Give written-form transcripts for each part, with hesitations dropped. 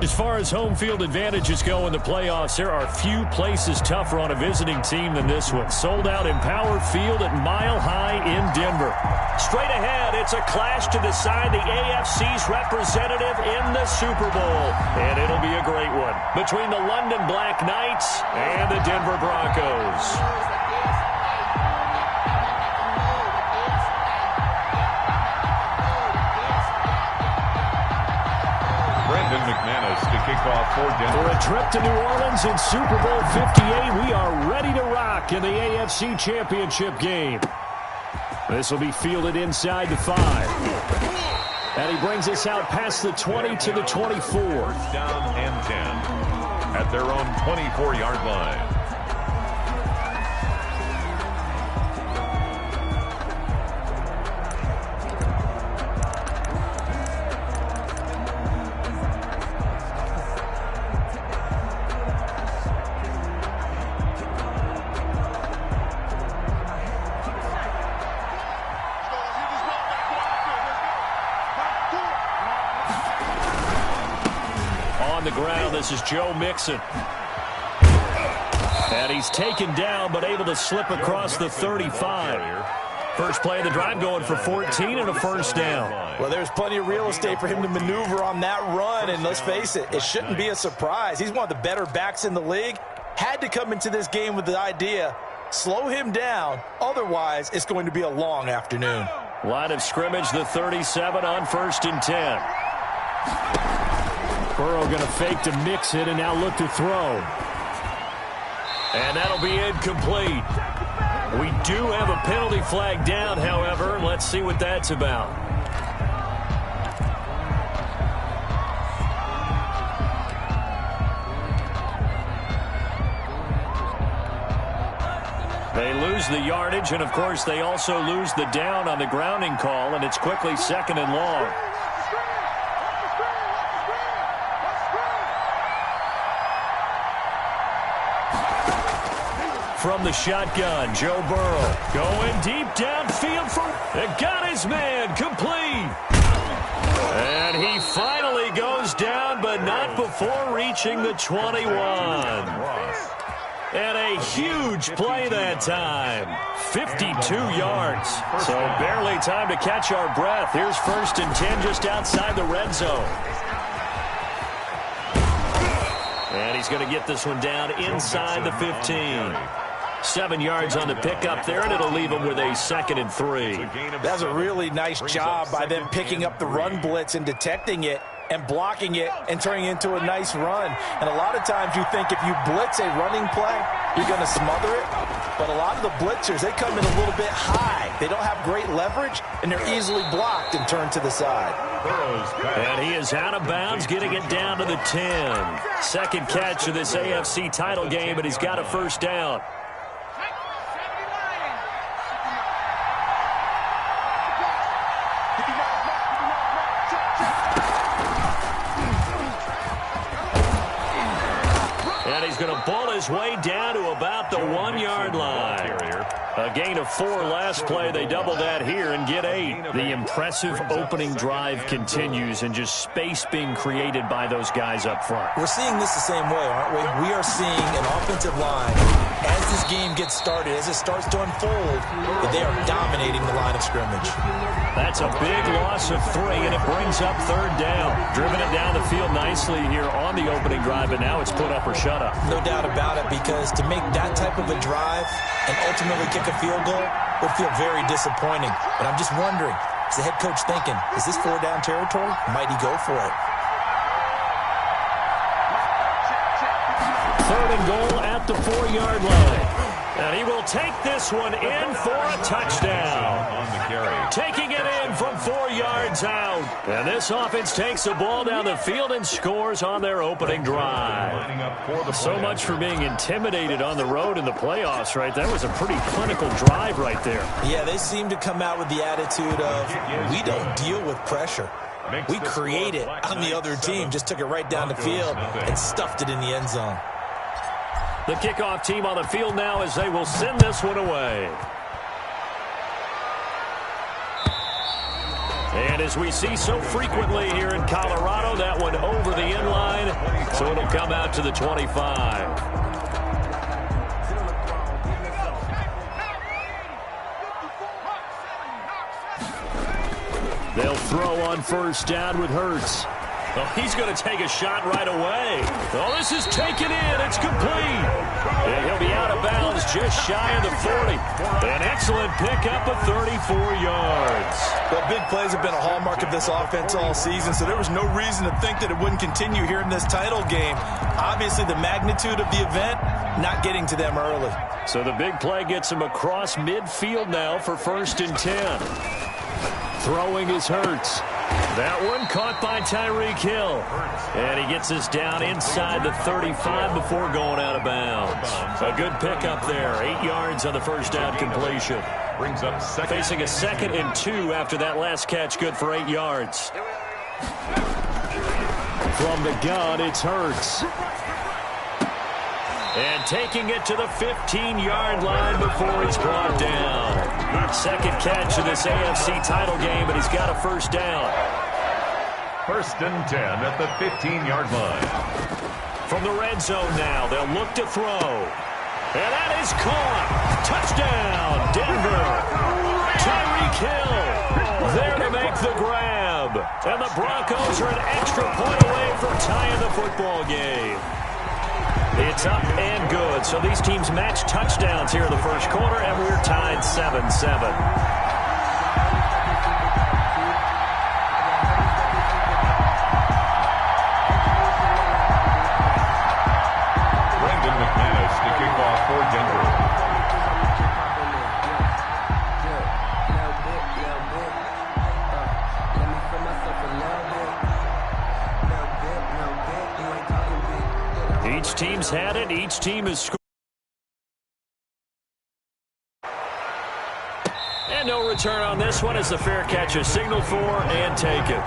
As far as home field advantages go in the playoffs, there are few places tougher on a visiting team than this one. Sold out Empower Field at Mile High in Denver. Straight ahead, it's a clash to decide the AFC's representative in the Super Bowl. And it'll be a great one between the London Black Knights and the Denver Broncos. McManus to kick off for Denver. For a trip to New Orleans in Super Bowl 58, we are ready to rock in the AFC Championship game. This will be fielded inside the 5. And he brings us out past the 20 to the 24. First down and 10 at their own 24-yard line. This is Joe Mixon. And he's taken down, but able to slip across the 35. First play of the drive going for 14 and a first down. Well, there's plenty of real estate for him to maneuver on that run, and let's face it, it shouldn't be a surprise. He's one of the better backs in the league. Had to come into this game with the idea, slow him down, otherwise it's going to be a long afternoon. Line of scrimmage, the 37 on 1st and 10. Burrow going to fake to mix it and now look to throw. And that'll be incomplete. We do have a penalty flag down, however. Let's see what that's about. They lose the yardage, and of course they also lose the down on the grounding call, and it's quickly 2nd and long. From the shotgun, Joe Burrow going deep downfield got his man complete. And he finally goes down, but not before reaching the 21. And a huge play that time. 52 yards. So barely time to catch our breath. Here's 1st and 10 just outside the red zone. And he's going to get this one down inside the 15. 7 yards on the pickup there, and it'll leave him with a 2nd and 3. That's a really nice job by them picking up the run blitz and detecting it and blocking it and turning it into a nice run. And a lot of times you think if you blitz a running play, you're going to smother it. But a lot of the blitzers, they come in a little bit high. They don't have great leverage, and they're easily blocked and turned to the side. And he is out of bounds, getting it down to the 10. Second catch of this AFC title game, and he's got a first down. Going to ball his way down to about the 1-yard line. A gain of 4 last play. They double that here and get 8. The impressive opening drive continues, and just space being created by those guys up front. We're seeing this the same way, aren't we? We are seeing an offensive line, as this game gets started, as it starts to unfold, that they are dominating the line of scrimmage. That's a big loss of 3, and it brings up 3rd down. Driven it down the field nicely here on the opening drive, but now it's put up or shut up. No doubt about it, because to make that type of a drive and ultimately kick a field goal would feel very disappointing. But I'm just wondering, is the head coach thinking, is this 4-down territory? Might he go for it? 3rd and goal at the 4-yard line. And he will take this one in for a touchdown. Taking it in from 4 yards out. And this offense takes the ball down the field and scores on their opening drive. So much for being intimidated on the road in the playoffs, right? That was a pretty clinical drive right there. Yeah, they seem to come out with the attitude of, we don't deal with pressure. We create it on the other team. Just took it right down the field and stuffed it in the end zone. The kickoff team on the field now as they will send this one away. And as we see so frequently here in Colorado, that one over the end line, so it'll come out to the 25. They'll throw on first down with Hurts. Oh, he's going to take a shot right away. Oh, this is taken in. It's complete. And he'll be out of bounds just shy of the 40. An excellent pickup of 34 yards. Well, big plays have been a hallmark of this offense all season, so there was no reason to think that it wouldn't continue here in this title game. Obviously, the magnitude of the event not getting to them early. So the big play gets him across midfield now for 1st and 10. Throwing is Hurts. That one caught by Tyreek Hill. And he gets us down inside the 35 before going out of bounds. A good pickup there. 8 yards on the first down completion. Brings up second. Facing a 2nd and 2 after that last catch. Good for 8 yards. From the gun, it's Hurts. And taking it to the 15-yard line before he's brought down. 2nd catch of this AFC title game, and he's got a first down. 1st and 10 at the 15-yard line. From the red zone now, they'll look to throw. And that is caught. Touchdown, Denver. Tyreek Hill there to make the grab. And the Broncos are an extra point away from tying the football game. It's up and good. So these teams match touchdowns here in the first quarter, and we're tied 7-7. Each team's had it. Each team has scored. And no return on this one as the fair catch is signaled for and taken.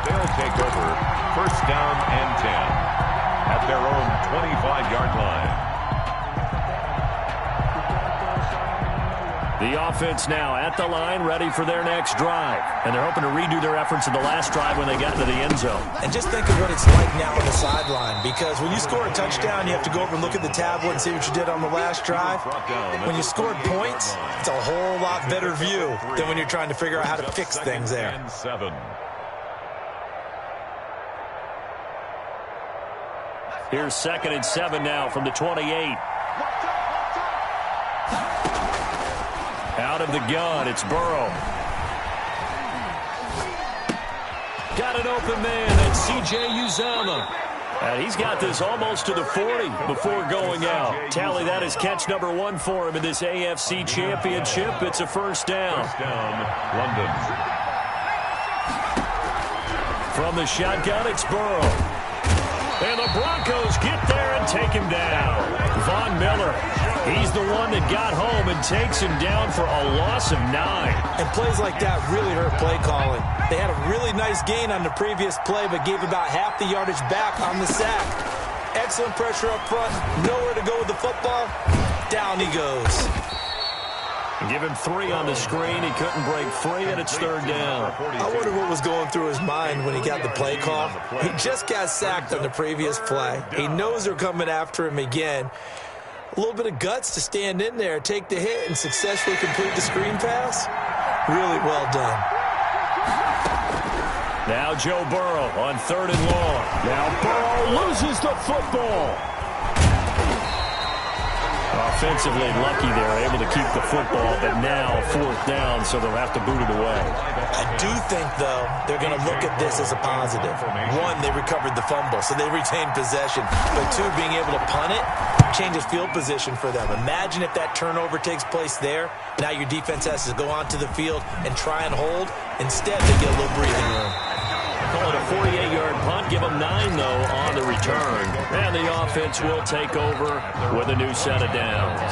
They'll take over 1st down and 10 at their own 25-yard line. The offense now at the line, ready for their next drive. And they're hoping to redo their efforts in the last drive when they got into the end zone. And just think of what it's like now on the sideline, because when you score a touchdown, you have to go over and look at the tablet and see what you did on the last drive. When you scored points, it's a whole lot better view than when you're trying to figure out how to fix things there. Here's 2nd and 7 now from the 28. Out of the gun, it's Burrow. Got an open man, that's C.J. Uzomah. And he's got this almost to the 40 before going out. Tally that is catch number 1 for him in this AFC Championship. It's a first down. London. From the shotgun, it's Burrow. And the Broncos get there and take him down. Von Miller, he's the one that got home and takes him down for a loss of 9. And plays like that really hurt play calling. They had a really nice gain on the previous play, but gave about half the yardage back on the sack. Excellent pressure up front, nowhere to go with the football. Down he goes. Give him 3 on the screen. He couldn't break free, and it's 3rd down. I wonder what was going through his mind when he got the play call. He just got sacked on the previous play. He knows they're coming after him again. A little bit of guts to stand in there, take the hit, and successfully complete the screen pass. Really well done. Now Joe Burrow on 3rd and long. Now Burrow loses the football. Offensively lucky they're able to keep the football, but now 4th down, so they'll have to boot it away. I do think, though, they're going to look at this as a positive. 1, they recovered the fumble, so they retained possession. But 2, being able to punt it changes field position for them. Imagine if that turnover takes place there. Now your defense has to go onto the field and try and hold. Instead, they get a little breathing room. Call it a 48-yard punt. Give them 9, though, on the return. And the offense will take over with a new set of downs.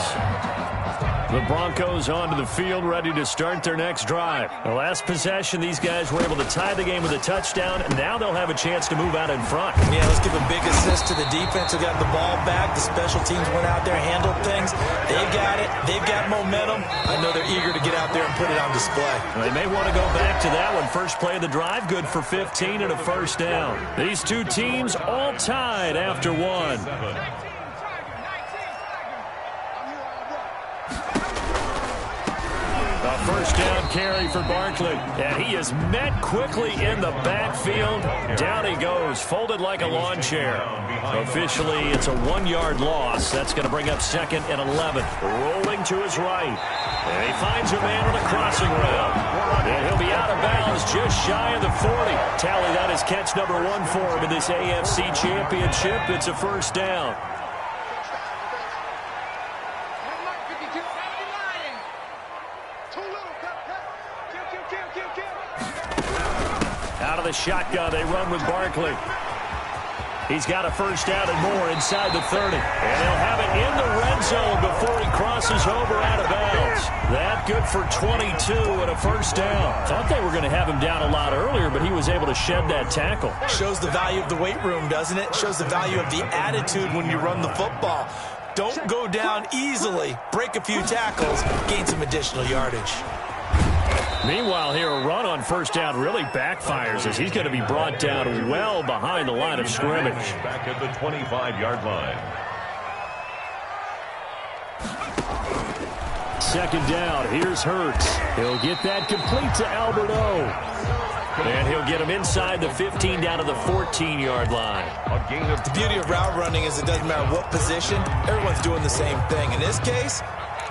The Broncos onto the field, ready to start their next drive. The last possession, these guys were able to tie the game with a touchdown, and now they'll have a chance to move out in front. Yeah, let's give a big assist to the defense who got the ball back. The special teams went out there, handled things. They've got it. They've got momentum. I know they're eager to get out there and put it on display. They may want to go back to that one. First play of the drive, good for 15 and a first down. These two teams all tied after one. First down carry for Barkley. And he is met quickly in the backfield. Down he goes, folded like a lawn chair. Officially, it's a 1-yard loss. That's going to bring up 2nd and 11. Rolling to his right. And he finds a man on a crossing route. And he'll be out of bounds just shy of the 40. Tally that is catch number 1 for him in this AFC Championship. It's a first down. Out of the shotgun, they run with Barkley. He's got a first down and more inside the 30. And they'll have it in the red zone before he crosses over out of bounds. That good for 22 and a first down. Thought they were going to have him down a lot earlier, but he was able to shed that tackle. Shows the value of the weight room, doesn't it? Shows the value of the attitude when you run the football. Don't go down easily. Break a few tackles. Gain some additional yardage. Meanwhile, here a run on first down really backfires as he's going to be brought down well behind the line of scrimmage. Back at the 25-yard line. Second down, here's Hurts. He'll get that complete to Albert O. And he'll get him inside the 15 down to the 14-yard line. The beauty of route running is it doesn't matter what position. Everyone's doing the same thing. In this case,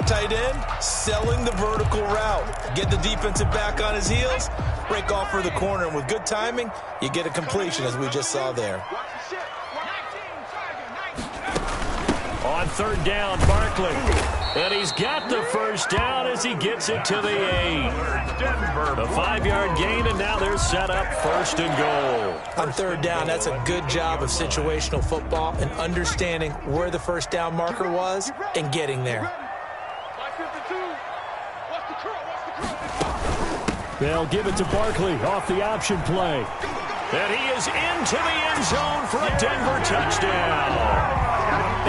tight end, selling the vertical route. Get the defensive back on his heels, break off for the corner, and with good timing, you get a completion, as we just saw there. On third down, Barkley. And he's got the first down as he gets it to the 8. The 5-yard gain, and now they're set up 1st and goal. On third down, that's a good job of situational football and understanding where the first down marker was and getting there. They'll give it to Barkley off the option play. And he is into the end zone for a Denver touchdown.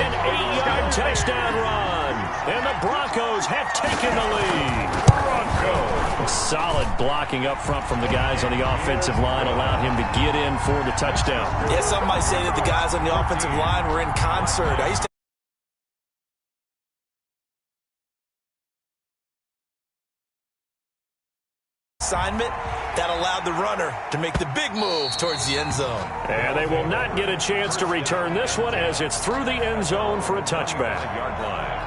An 8-yard touchdown run. And the Broncos have taken the lead. Broncos. Solid blocking up front from the guys on the offensive line allowed him to get in for the touchdown. Yeah, some might say that the guys on the offensive line were in concert. I used to assignment that allowed the runner to make the big move towards the end zone. And they will not get a chance to return this one as it's through the end zone for a touchback. Yard line.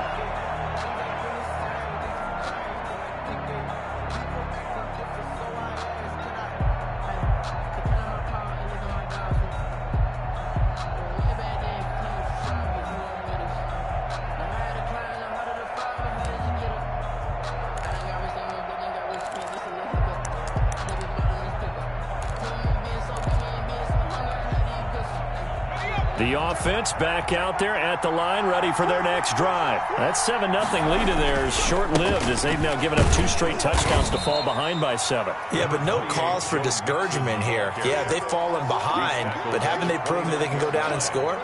The offense back out there at the line, ready for their next drive. That 7-0 lead of theirs short-lived as they've now given up 2 straight touchdowns to fall behind by 7. Yeah, but no cause for discouragement here. Yeah, they've fallen behind, but haven't they proven that they can go down and score?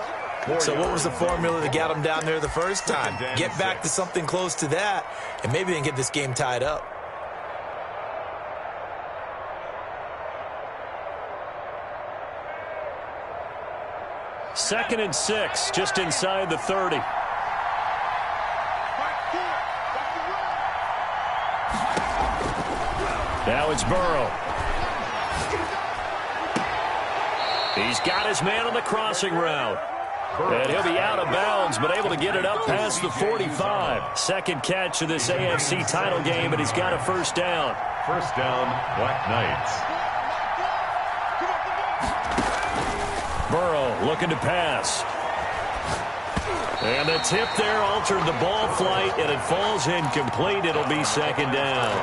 So what was the formula that got them down there the first time? Get back to something close to that, and maybe they can get this game tied up. Second and 6, just inside the 30. Now it's Burrow. He's got his man on the crossing route. And he'll be out of bounds, but able to get it up past the 45. Second catch of this AFC title game, and he's got a first down. First down, Black Knights. Burrow looking to pass. And the tip there altered the ball flight, and it falls incomplete. It'll be second down.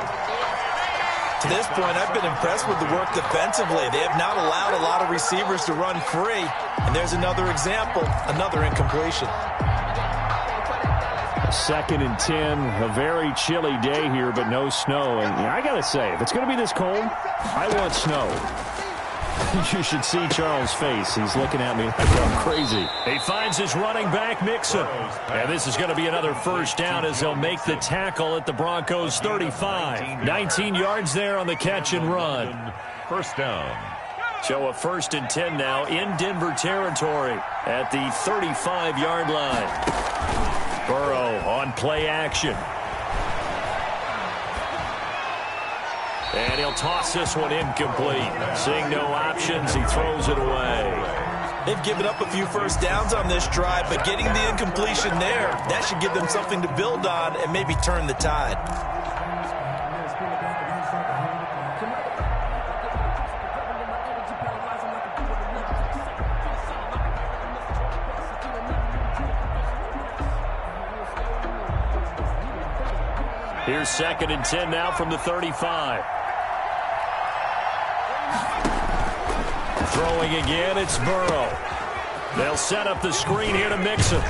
To this point, I've been impressed with the work defensively. They have not allowed a lot of receivers to run free. And there's another example, another incompletion. 2nd and 10. A very chilly day here, but no snow. And I got to say, if it's going to be this cold, I want snow. You should see Charles' face. He's looking at me like I'm crazy. He finds his running back, Mixon. And this is going to be another first down as they'll make the tackle at the Broncos' 35. 19 yards there on the catch and run. First down. So a 1st and 10 now in Denver territory at the 35-yard line. Burrow on play action. And he'll toss this one incomplete. Seeing no options, he throws it away. They've given up a few first downs on this drive, but getting the incompletion there, that should give them something to build on and maybe turn the tide. Here's 2nd and 10 now from the 35. Throwing again, it's Burrow. They'll set up the screen here to Mixon.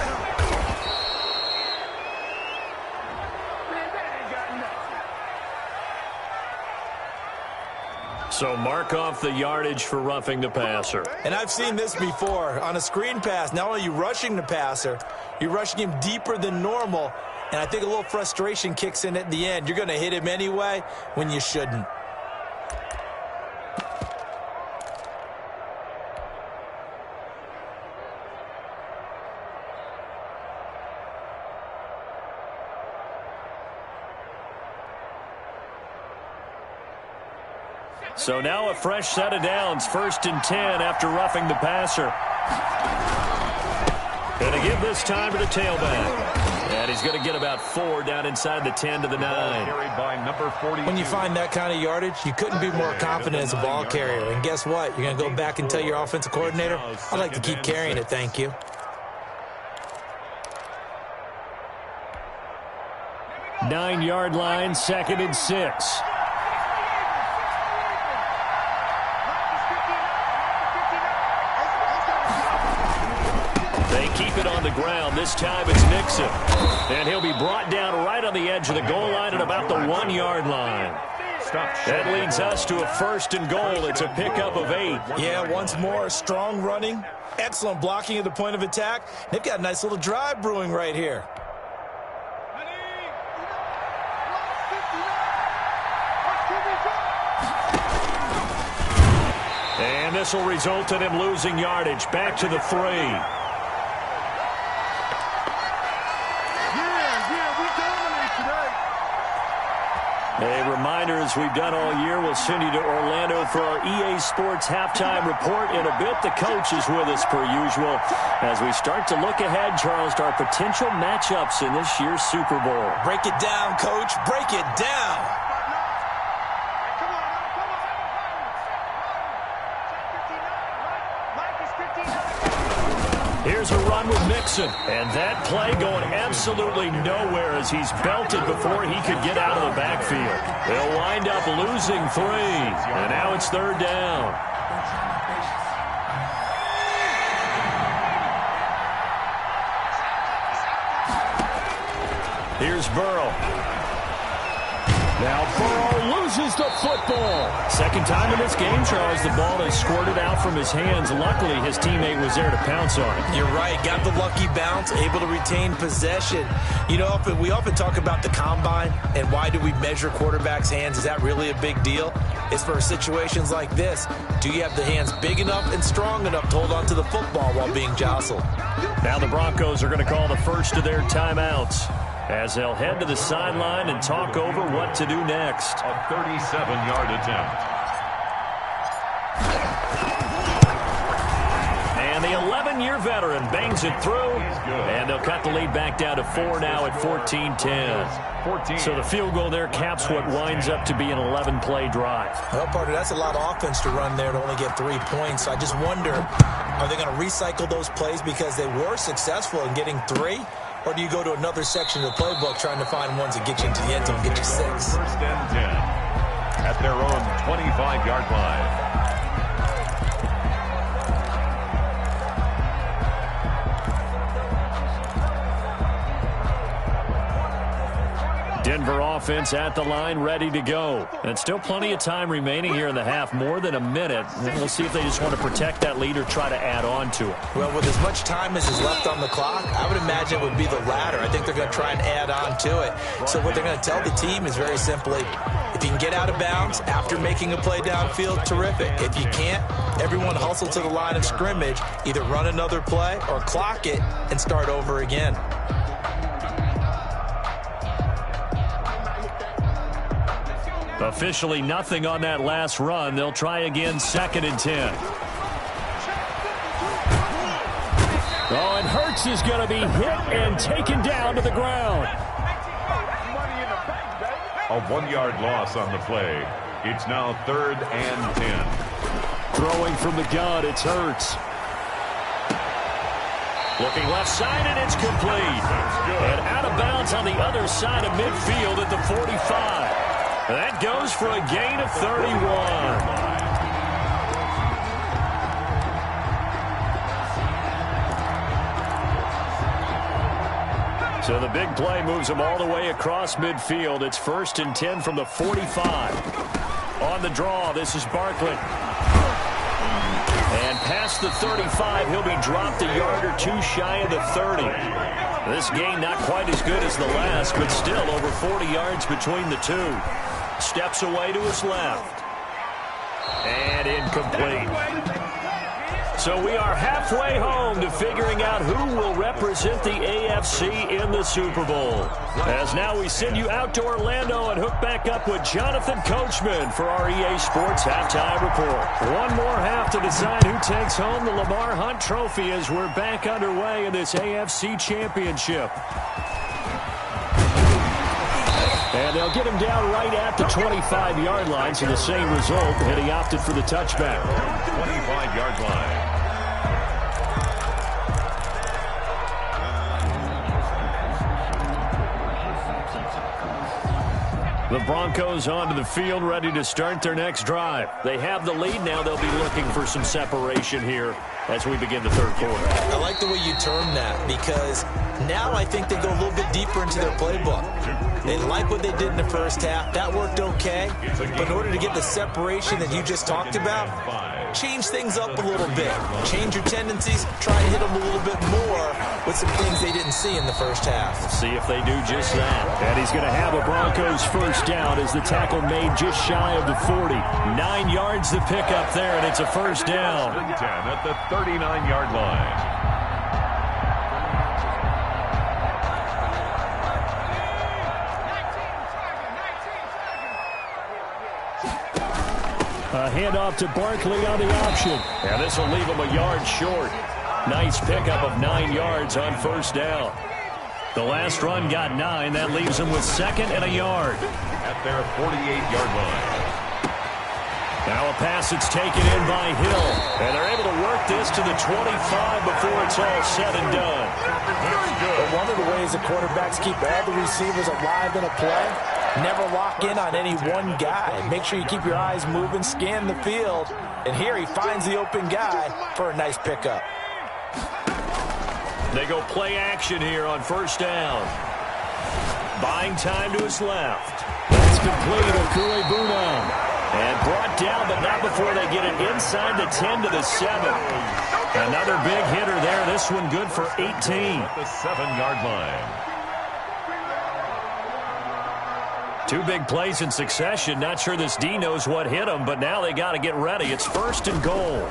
So mark off the yardage for roughing the passer. And I've seen this before. On a screen pass, not only are you rushing the passer, you're rushing him deeper than normal. And I think a little frustration kicks in at the end. You're going to hit him anyway when you shouldn't. So now a fresh set of downs. 1st and 10 after roughing the passer. Going to give this time to the tailback. And he's going to get about 4 down inside the 10 to the 9. When you find that kind of yardage, you couldn't be more confident as a ball carrier. And guess what? You're going to go back and tell your offensive coordinator, I'd like to keep carrying it, thank you. Nine-yard line, 2nd and 6. They keep it on the ground. This time it's Mixon. And he'll be brought down right on the edge of the goal line at about the 1-yard line. That leads us to a 1st and goal. It's a pickup of 8. Yeah, once more, strong running, excellent blocking at the point of attack. They've got a nice little drive brewing right here. And this will result in him losing yardage. Back to the 3. A reminder, as we've done all year, we'll send you to Orlando for our EA Sports halftime report. In a bit, the coach is with us per usual as we start to look ahead, Charles, to our potential matchups in this year's Super Bowl. Break it down, Coach. Break it down. Here's a run with Mixon. And that play going absolutely nowhere as he's belted before he could get out of the backfield. They'll wind up losing 3. And now it's 3rd down. Here's Burrow. Now Burrow loses the football. 2nd time in this game, Charles, the ball is squirted out from his hands. Luckily, his teammate was there to pounce on it. You're right. Got the lucky bounce, able to retain possession. You know, we often talk about the combine and why do we measure quarterbacks' hands. Is that really a big deal? It's for situations like this. Do you have the hands big enough and strong enough to hold on to the football while being jostled? Now the Broncos are going to call the first of their timeouts as they'll head to the sideline and talk over what to do next. A 37-yard attempt. And the 11-year veteran bangs it through, and they'll cut the lead back down to 4 now at 14-10. So the field goal there caps what winds up to be an 11-play drive. Well, partner, that's a lot of offense to run there to only get 3 points. So I just wonder, are they going to recycle those plays because they were successful in getting 3? Or do you go to another section of the playbook trying to find ones that get you into the end zone and get you 6? 1st and 10 at their own 25-yard line. Denver offense at the line, ready to go. And still plenty of time remaining here in the half, more than a minute. And we'll see if they just want to protect that lead or try to add on to it. Well, with as much time as is left on the clock, I would imagine it would be the latter. I think they're going to try and add on to it. So what they're going to tell the team is very simply, if you can get out of bounds after making a play downfield, terrific. If you can't, everyone hustle to the line of scrimmage, either run another play or clock it and start over again. Officially nothing on that last run. They'll try again, 2nd and 10. Oh, and Hurts is going to be hit and taken down to the ground. A 1-yard loss on the play. It's now 3rd and 10. Throwing from the gun, it's Hurts. Looking left side, and it's complete. And out of bounds on the other side of midfield at the 45. That goes for a gain of 31. So the big play moves them all the way across midfield. It's 1st and 10 from the 45. On the draw, this is Barkley. And past the 35, he'll be dropped a yard or two shy of the 30. This gain not quite as good as the last, but still over 40 yards between the two. Steps away to his left. And incomplete. So we are halfway home to figuring out who will represent the AFC in the Super Bowl. As now we send you out to Orlando and hook back up with Jonathan Coachman for our EA Sports Halftime Report. One more half to decide who takes home the Lamar Hunt Trophy as we're back underway in this AFC Championship. And they'll get him down right at the 25-yard line, so the same result, and he opted for the touchback. 25-yard line. The Broncos onto the field, ready to start their next drive. They have the lead now. They'll be looking for some separation here as we begin the third quarter. I like the way you term that, because now I think they go a little bit deeper into their playbook. They like what they did in the first half. That worked okay. But in order to get the separation that you just talked about, change things up a little bit. Change your tendencies. Try and hit them a little bit more with some things they didn't see in the first half. We'll see if they do just that. And he's going to have a Broncos first down as the tackle made just shy of the 40. 9 yards the pickup there, and it's a first down. 10 at the 39-yard line. A handoff to Barkley on the option. And this will leave him a yard short. Nice pickup of 9 yards on first down. The last run got 9. That leaves him with 2nd and a yard. At their 48-yard line. Now a pass that's taken in by Hill. And they're able to work this to the 25 before it's all said and done. But one of the ways the quarterbacks keep all the receivers alive in a play, never lock in on any one guy. Make sure you keep your eyes moving, scan the field. And here he finds the open guy for a nice pickup. They go play action here on first down. Buying time to his left. That's complete. Okule-Buna. And brought down, but not before they get it inside the 10 to the 7. Another big hitter there. This one good for 18. At the 7-yard line. 2 big plays in succession. Not sure this D knows what hit him, but now they got to get ready. It's 1st and goal.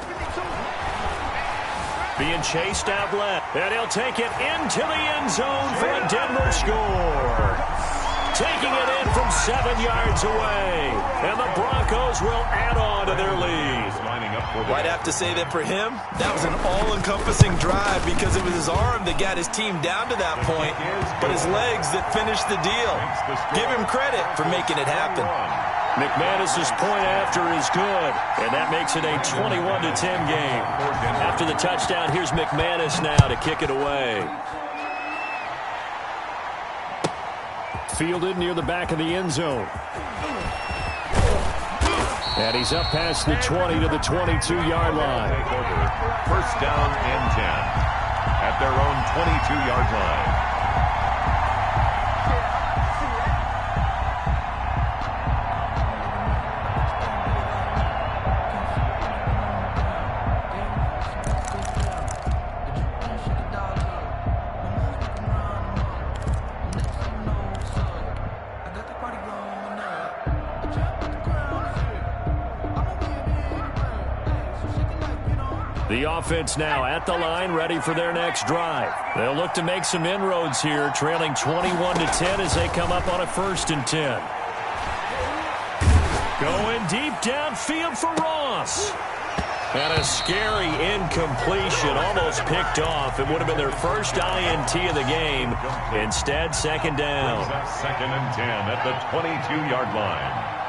Being chased out left. And he'll take it into the end zone for a Denver score. Taking it in from 7 yards away. And the Broncos will add on to their lead. I'd have to say that for him, that was an all-encompassing drive because it was his arm that got his team down to that point, but his legs that finished the deal. Give him credit for making it happen. McManus's point after is good, and that makes it a 21-10 game. After the touchdown, here's McManus now to kick it away. Fielded near the back of the end zone. And he's up past the 20 to the 22-yard line. First down and 10 at their own 22-yard line. The offense now at the line, ready for their next drive. They'll look to make some inroads here, trailing 21-10 as they come up on a 1st and 10. Going deep downfield for Ross. And a scary incompletion, almost picked off. It would have been their first INT of the game. Instead, 2nd down. 2nd and 10 at the 22-yard line.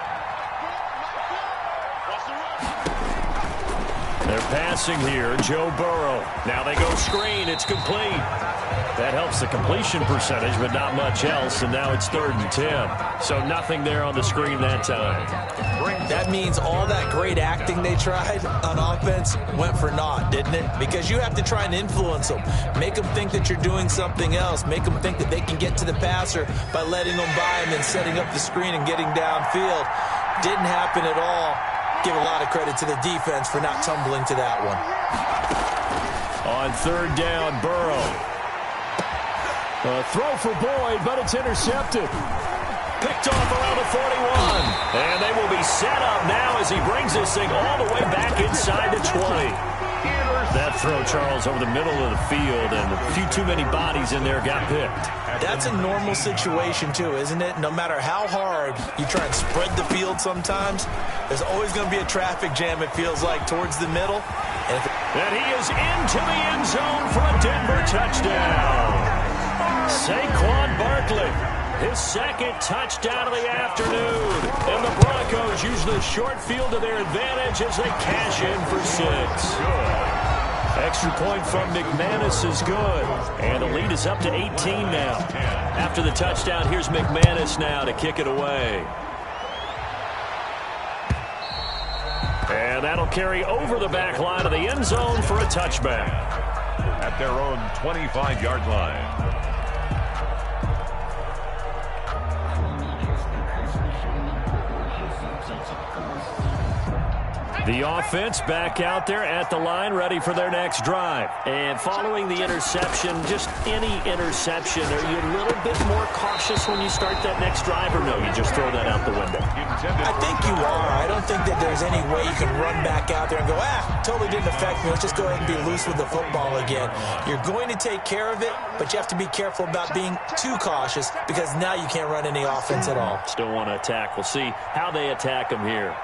They're passing here, Joe Burrow. Now they go screen, it's complete. That helps the completion percentage, but not much else, and now it's 3rd and 10. So nothing there on the screen that time. That means all that great acting they tried on offense went for naught, didn't it? Because you have to try and influence them. Make them think that you're doing something else. Make them think that they can get to the passer by letting them by and then setting up the screen and getting downfield. Didn't happen at all. Give a lot of credit to the defense for not tumbling to that one. On 3rd down, Burrow. A throw for Boyd, but it's intercepted. Picked off around the 41. And they will be set up now as he brings this thing all the way back inside the 20. That throw, Charles, over the middle of the field, and a few too many bodies in there got picked. That's a normal situation, too, isn't it? No matter how hard you try and spread the field sometimes, there's always going to be a traffic jam, it feels like, towards the middle. And he is into the end zone for a Denver touchdown. Saquon Barkley, his 2nd touchdown of the afternoon. And the Broncos use the short field to their advantage as they cash in for 6. Extra point from McManus is good. And the lead is up to 18 now. After the touchdown, here's McManus now to kick it away. And that'll carry over the back line of the end zone for a touchback. At their own 25-yard line. The offense back out there at the line, ready for their next drive. And following the interception, just any interception, are you a little bit more cautious when you start that next drive, or no, you just throw that out the window? I think you are. I don't think that there's any way you can run back out there and go, totally didn't affect me. Let's just go ahead and be loose with the football again. You're going to take care of it, but you have to be careful about being too cautious because now you can't run any offense at all. Still want to attack. We'll see how they attack them here.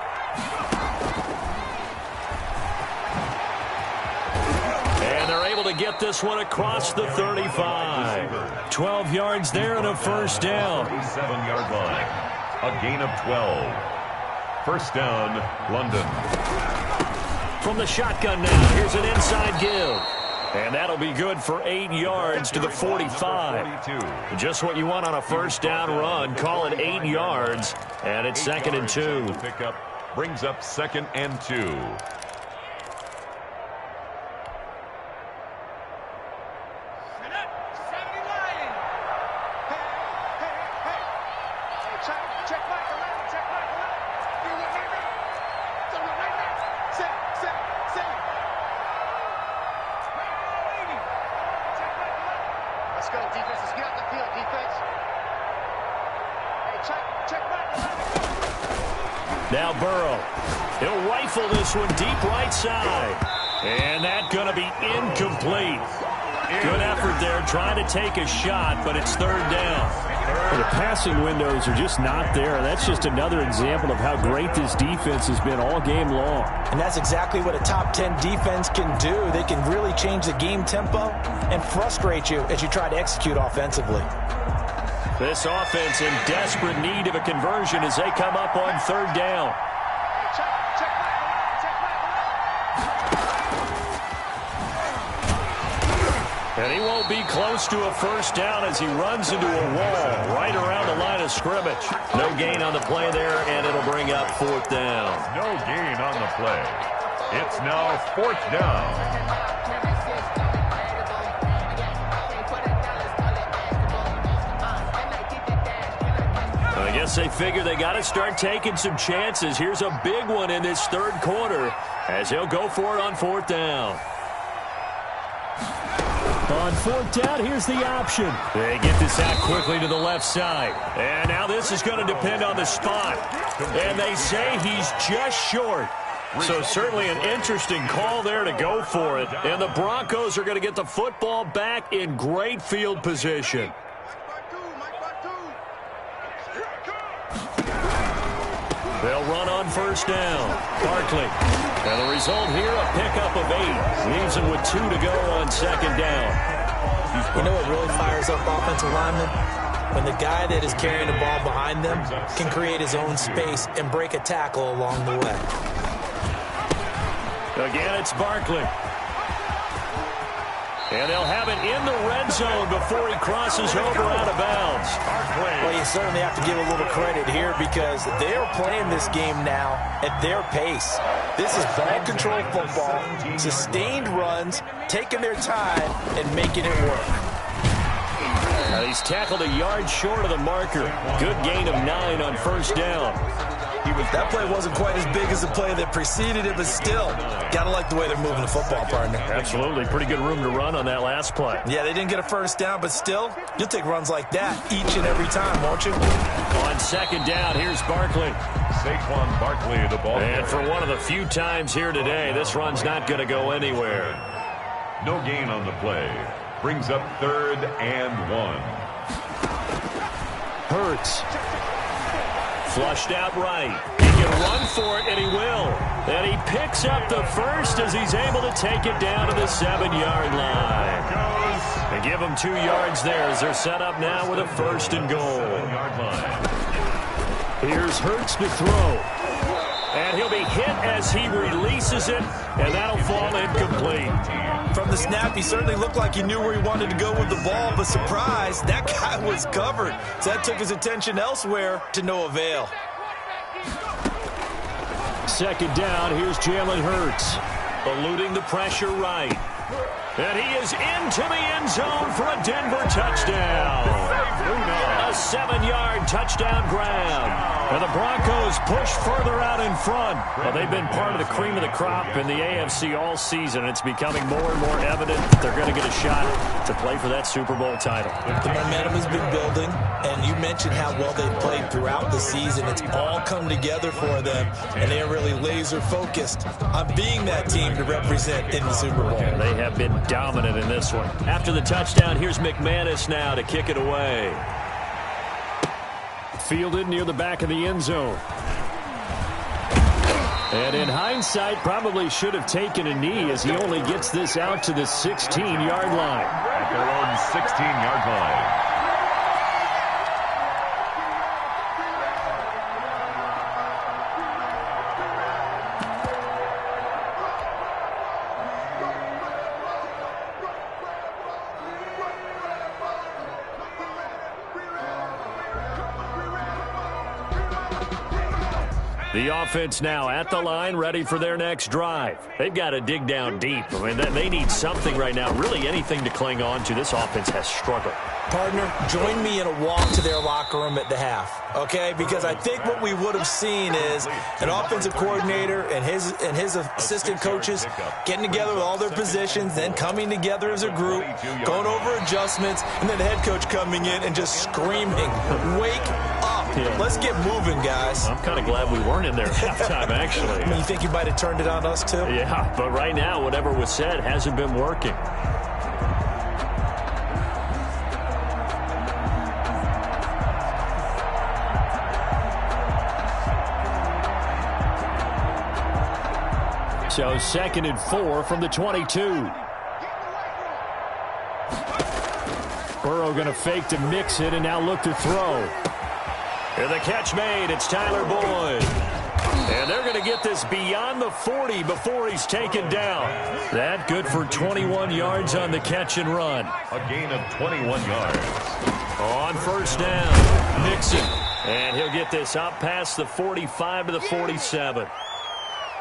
To get this one across the 35. 12 yards there and a 1st down. 7-yard line. A gain of 12. 1st down, London. From the shotgun now, here's an inside give. And that'll be good for 8 yards to the 45. Just what you want on a 1st down run. Call it 8 yards. And it's 2nd and 2. Pickup brings up 2nd and 2. Now Burrow. He'll rifle this one deep right side. And that's going to be incomplete. Good effort there trying to take a shot, but it's 3rd down. Well, the passing windows are just not there. That's just another example of how great this defense has been all game long. And that's exactly what a top 10 defense can do. They can really change the game tempo and frustrate you as you try to execute offensively. This offense in desperate need of a conversion as they come up on 3rd down. And he won't be close to a 1st down as he runs into a wall right around the line of scrimmage. No gain on the play there, and it'll bring up 4th down. No gain on the play. It's now 4th down. I guess they figure they got to start taking some chances. Here's a big one in this 3rd quarter as he'll go for it on 4th down. On 4th down, here's the option. They get this out quickly to the left side. And now this is going to depend on the spot. And they say he's just short. So certainly an interesting call there to go for it. And the Broncos are going to get the football back in great field position. They'll run on first down. Barkley. And the result here, a pickup of 8. Leaves him with 2 to go on second down. You know what really fires up offensive linemen? When the guy that is carrying the ball behind them can create his own space and break a tackle along the way. Again, it's Barkley. And they'll have it in the red zone before he crosses over out of bounds. Well, you certainly have to give a little credit here because they are playing this game now at their pace. This is ball control football, sustained runs, taking their time, and making it work. Now he's tackled a yard short of the marker. Good gain of 9 on first down. That play wasn't quite as big as the play that preceded it, but still, got to like the way they're moving the football, partner. Absolutely. Pretty good room to run on that last play. Yeah, they didn't get a first down, but still, you'll take runs like that each and every time, won't you? On second down, here's Barkley. Saquon Barkley, the ball. And for one of the few times here today, this run's not going to go anywhere. No gain on the play. Brings up 3rd and 1. Hurts. Flushed out right. He can run for it, and he will. And he picks up the first as he's able to take it down to the 7-yard line. They give him 2 yards there as they're set up now with a 1st and goal. Here's Hurts to throw. And he'll be hit as he releases it, and that'll fall incomplete. From the snap, he certainly looked like he knew where he wanted to go with the ball, but surprise, that guy was covered. So that took his attention elsewhere to no avail. Second down, here's Jalen Hurts. Eluding the pressure right. And he is into the end zone for a Denver touchdown. A 7-yard touchdown grab. And the Broncos push further out in front. Well, they've been part of the cream of the crop in the AFC all season. It's becoming more and more evident that they're going to get a shot to play for that Super Bowl title. The momentum has been building, and you mentioned how well they've played throughout the season. It's all come together for them, and they are really laser-focused on being that team to represent in the Super Bowl. They have been dominant in this one. After the touchdown, here's McManus now to kick it away. Fielded near the back of the end zone. And in hindsight, probably should have taken a knee as he only gets this out to the 16-yard line. At their own 16-yard line. The offense now at the line, ready for their next drive. They've got to dig down deep. I mean, they need something right now, really anything to cling on to. This offense has struggled. Partner, join me in a walk to their locker room at the half, okay? Because I think what we would have seen is an offensive coordinator and his assistant coaches getting together with all their positions, then coming together as a group, going over adjustments, and then the head coach coming in and just screaming, "Wake up. Let's get moving, guys." I'm kind of glad we weren't in there at halftime, actually. I mean, you think you might have turned it on us, too? Yeah, but right now, whatever was said hasn't been working. So 2nd and 4 from the 22. Burrow going to fake to mix it and now look to throw. And the catch made. It's Tyler Boyd. And they're going to get this beyond the 40 before he's taken down. That good for 21 yards on the catch and run. A gain of 21 yards. On first down, Mixon. And he'll get this up past the 45 to the 47.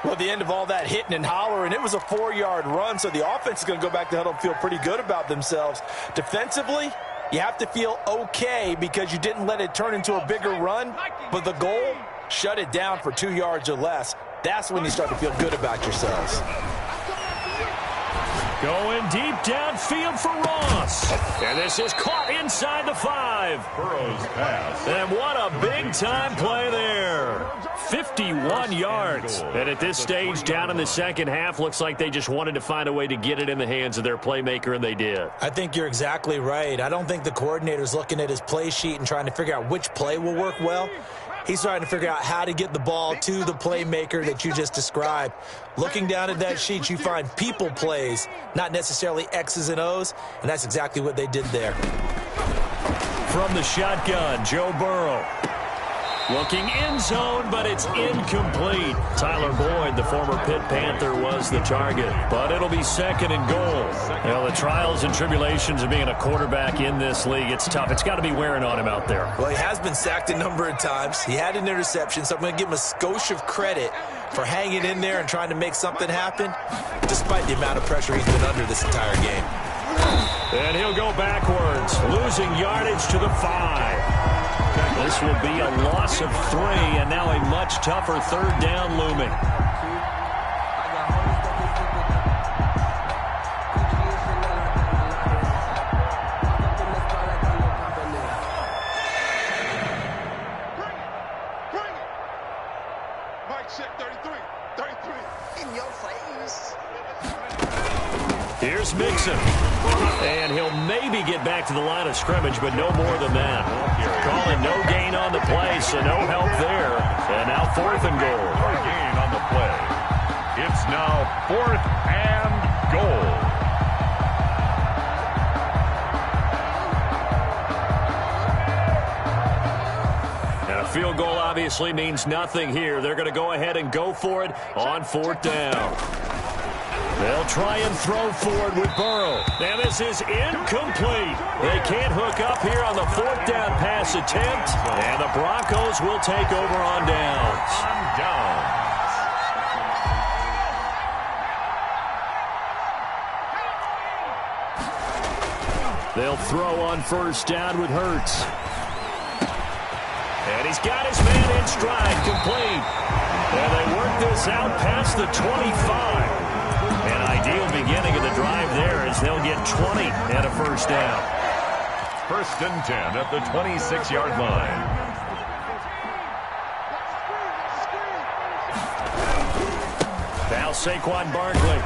Well, at the end of all that hitting and hollering, it was a 4-yard run, so the offense is going to go back to the huddle and feel pretty good about themselves. Defensively, you have to feel okay because you didn't let it turn into a bigger run, but the goal, shut it down for 2 yards or less. That's when you start to feel good about yourselves. Going deep downfield for Ross. And this is caught inside the 5. Burrow's pass. And what a big-time play there. 51 yards. And at this stage, down in the second half, looks like they just wanted to find a way to get it in the hands of their playmaker, and they did. I think you're exactly right. I don't think the coordinator's looking at his play sheet and trying to figure out which play will work well. He's trying to figure out how to get the ball to the playmaker that you just described. Looking down at that sheet, you find people plays, not necessarily X's and O's, and that's exactly what they did there. From the shotgun, Joe Burrow. Looking end zone, but it's incomplete. Tyler Boyd, the former Pitt Panther, was the target. But it'll be second and goal. Well, the trials and tribulations of being a quarterback in this league, it's tough. It's got to be wearing on him out there. Well, he has been sacked a number of times. He had an interception, so I'm going to give him a skosh of credit for hanging in there and trying to make something happen, despite the amount of pressure he's been under this entire game. And he'll go backwards, losing yardage to the 5. This will be a loss of 3, and now a much tougher third down looming. Here's Mixon. And he'll maybe get back to the line of scrimmage, but no more than that. Calling no gain on the play, so no help there. And now 4th and goal. No gain on the play. It's now 4th and goal. And a field goal obviously means nothing here. They're going to go ahead and go for it on 4th down. They'll try and throw forward with Burrow. And this is incomplete. They can't hook up here on the 4th down pass attempt. And the Broncos will take over on downs. They'll throw on 1st down with Hurts. And he's got his man in stride, complete. And they work this out past the 25. An ideal beginning of the drive there as they'll get 20 and a 1st down. 1st and 10 at the 26-yard line. Now Saquon Barkley.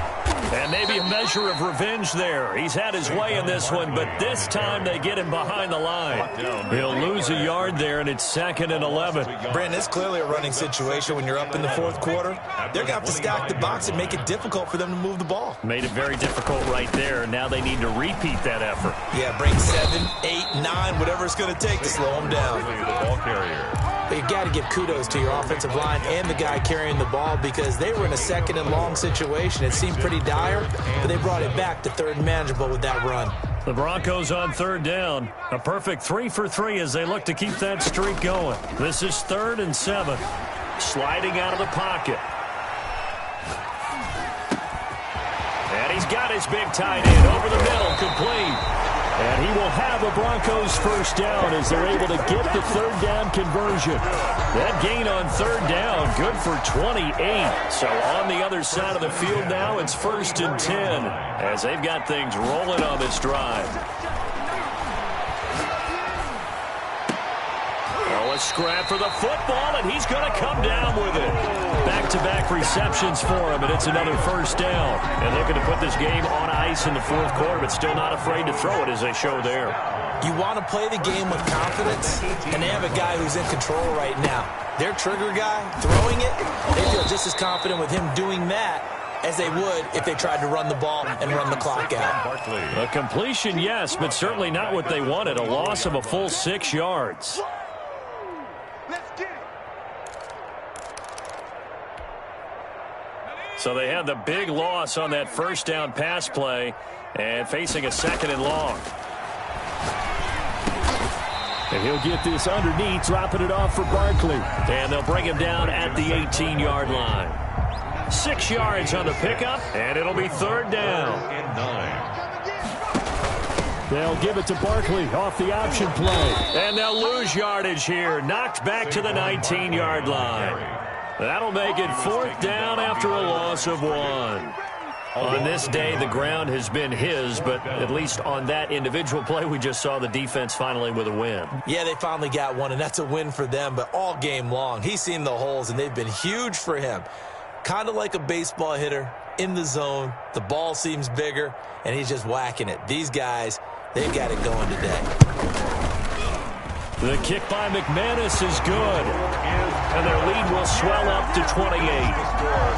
And maybe a measure of revenge there. He's had his way in this one, but this time they get him behind the line. He'll lose a yard there, and it's 2nd and 11. Brandon, it's clearly a running situation when you're up in the 4th quarter. They're going to have to stack the box and make it difficult for them to move the ball. Made it very difficult right there. Now they need to repeat that effort. Yeah, bring 7, 8, 9, whatever it's going to take to slow them down. The ball carrier. But you got to give kudos to your offensive line and the guy carrying the ball because they were in a 2nd and long situation. It seemed pretty dire, but they brought it back to 3rd and manageable with that run. The Broncos on 3rd down. A perfect 3 for 3 as they look to keep that streak going. This is 3rd and 7. Sliding out of the pocket. And he's got his big tight end over the middle, complete. And he will have a Broncos 1st down as they're able to get the 3rd down conversion. That gain on 3rd down, good for 28. So on the other side of the field now, it's 1st and 10 as they've got things rolling on this drive. Oh, a scrap for the football, and he's going to come down with it. Back-to-back receptions for him, and it's another 1st down. And looking to put this game on ice in the 4th quarter, but still not afraid to throw it as they show there. You want to play the game with confidence, and they have a guy who's in control right now. Their trigger guy, throwing it, they feel just as confident with him doing that as they would if they tried to run the ball and run the clock out. A completion, yes, but certainly not what they wanted. A loss of a full 6 yards. So they had the big loss on that 1st down pass play and facing a 2nd and long. And he'll get this underneath, dropping it off for Barkley. And they'll bring him down at the 18-yard line. 6 yards on the pickup, and it'll be 3rd down. And 9. They'll give it to Barkley off the option play. And they'll lose yardage here, knocked back to the 19-yard line. That'll make it 4th down after a loss of 1. On this day, the ground has been his, but at least on that individual play, we just saw the defense finally with a win. Yeah, they finally got one, and that's a win for them, but all game long, he's seen the holes, and they've been huge for him. Kind of like a baseball hitter in the zone. The ball seems bigger, and he's just whacking it. These guys, they've got it going today. The kick by McManus is good, and their lead will swell up to 28.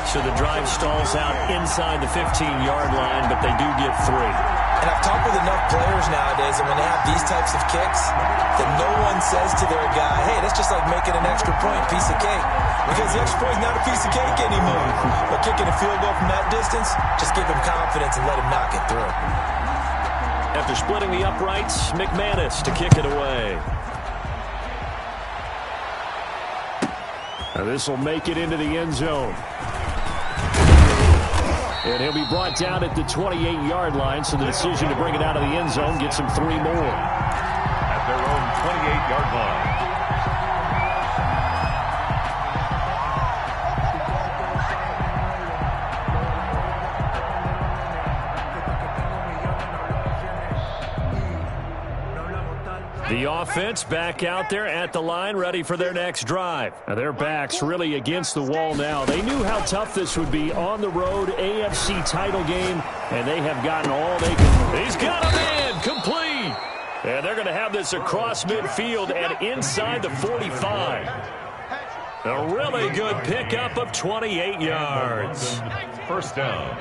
So the drive stalls out inside the 15-yard line, but they do get 3. And I've talked with enough players nowadays, and when they have these types of kicks, that no one says to their guy, hey, that's just like making an extra point, piece of cake. Because the extra point is not a piece of cake anymore. But kicking a field goal from that distance, just give him confidence and let him knock it through. After splitting the uprights, McManus to kick it away. Now this will make it into the end zone. And he'll be brought down at the 28-yard line, so the decision to bring it out of the end zone gets him 3 more. At their own 28-yard line. The offense back out there at the line, ready for their next drive. Now their backs really against the wall now. They knew how tough this would be on the road, AFC title game, and they have gotten all they can. He's got a man, complete. And they're going to have this across midfield and inside the 45. A really good pickup of 28 yards. First down.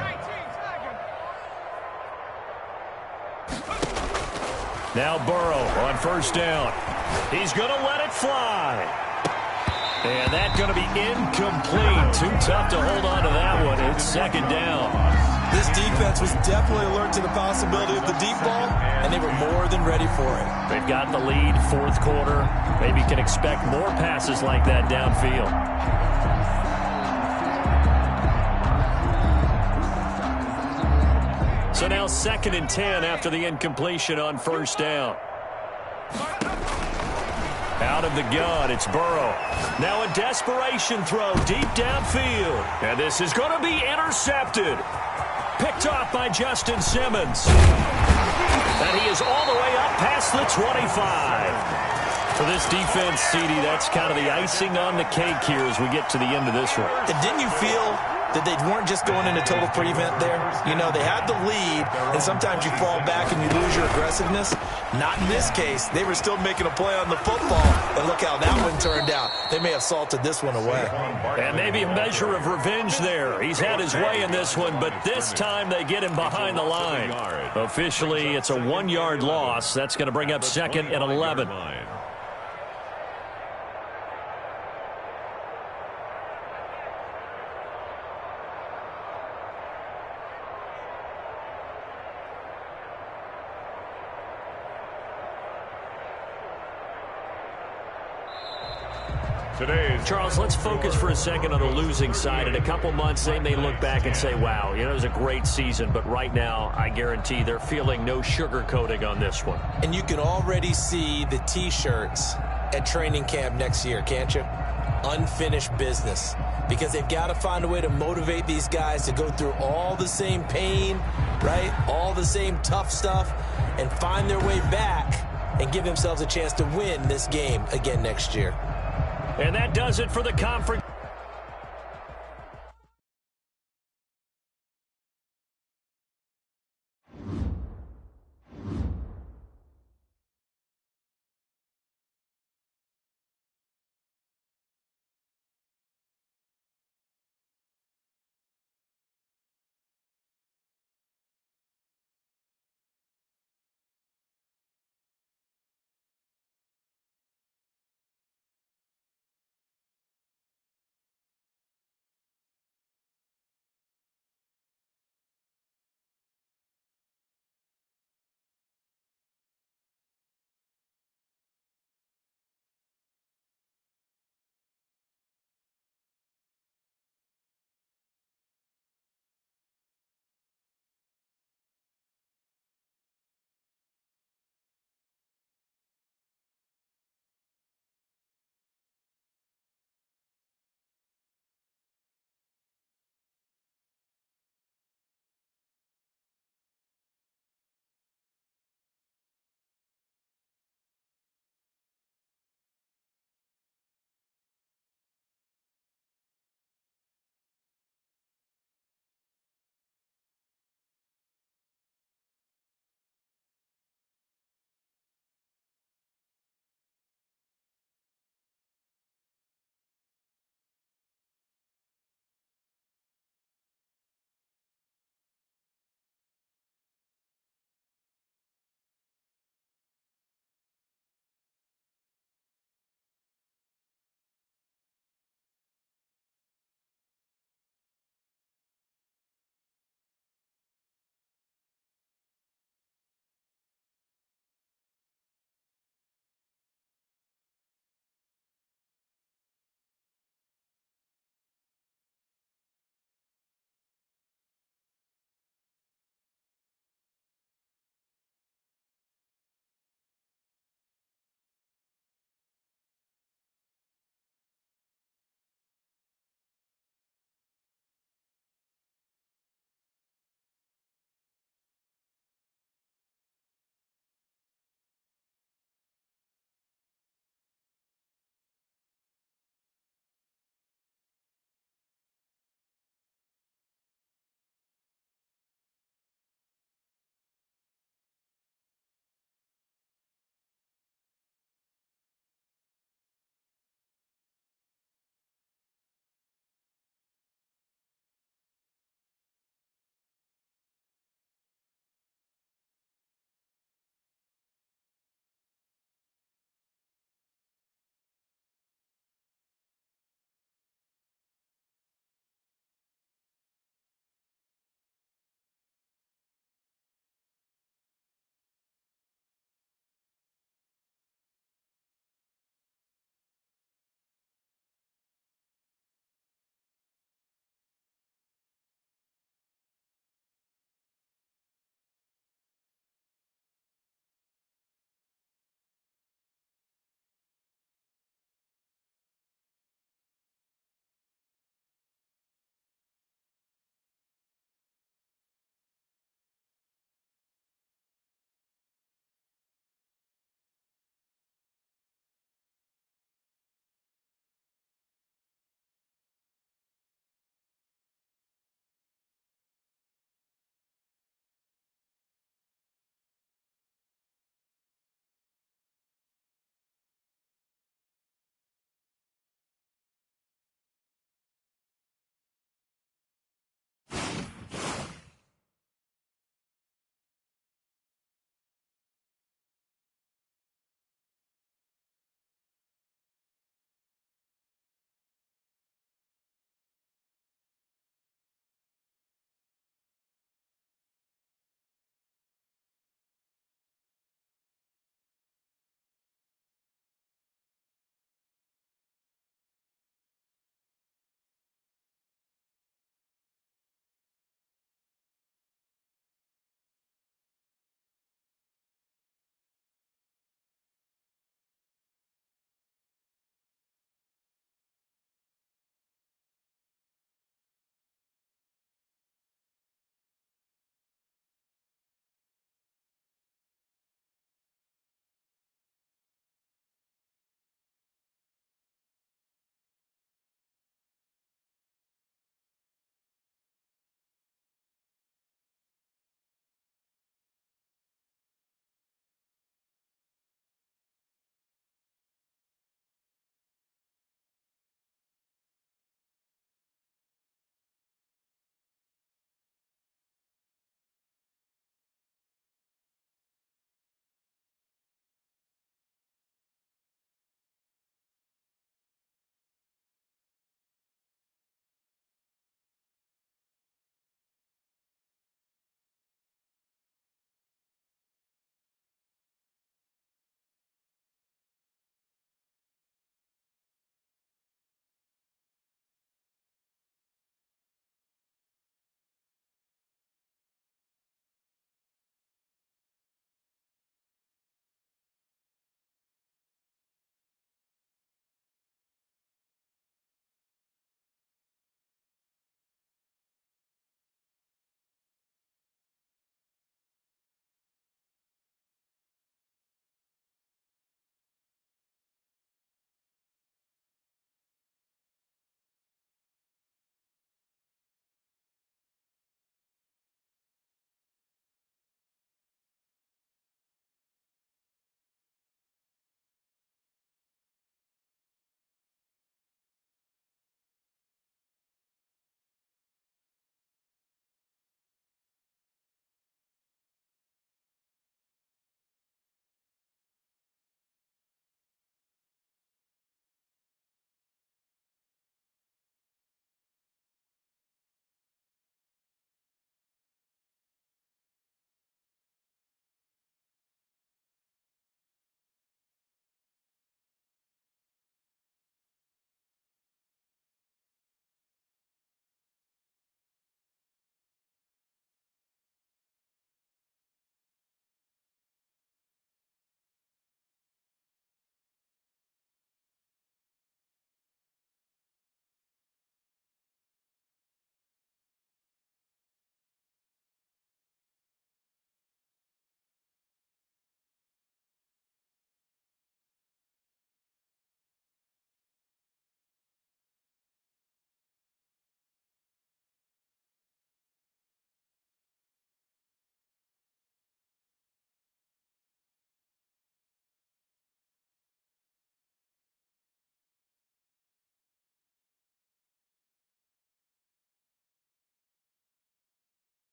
Now Burrow on first down. He's going to let it fly. And that's going to be incomplete. Too tough to hold on to that one. It's second down. This defense was definitely alert to the possibility of the deep ball, and they were more than ready for it. They've got the lead, fourth quarter. Maybe can expect more passes like that downfield. So now 2nd and 10 after the incompletion on first down. Out of the gun, it's Burrow. Now a desperation throw deep downfield. And this is going to be intercepted. Picked off by Justin Simmons. And he is all the way up past the 25. For this defense, CD, that's kind of the icing on the cake here as we get to the end of this one. And didn't you feel that they weren't just going into total prevent there? You know, they had the lead, and sometimes you fall back and you lose your aggressiveness. Not in this case. They were still making a play on the football, and look how that one turned out. They may have salted this one away. And maybe a measure of revenge there. He's had his way in this one, but this time they get him behind the line. Officially, it's a 1-yard loss. That's going to bring up 2nd and 11. Charles, let's focus for a second on the losing side. In a couple months, they may look back and say, wow, it was a great season. But right now, I guarantee they're feeling no sugarcoating on this one. And you can already see the T-shirts at training camp next year, can't you? Unfinished business. Because they've got to find a way to motivate these guys to go through all the same pain, right? All the same tough stuff, and find their way back and give themselves a chance to win this game again next year. And that does it for the conference.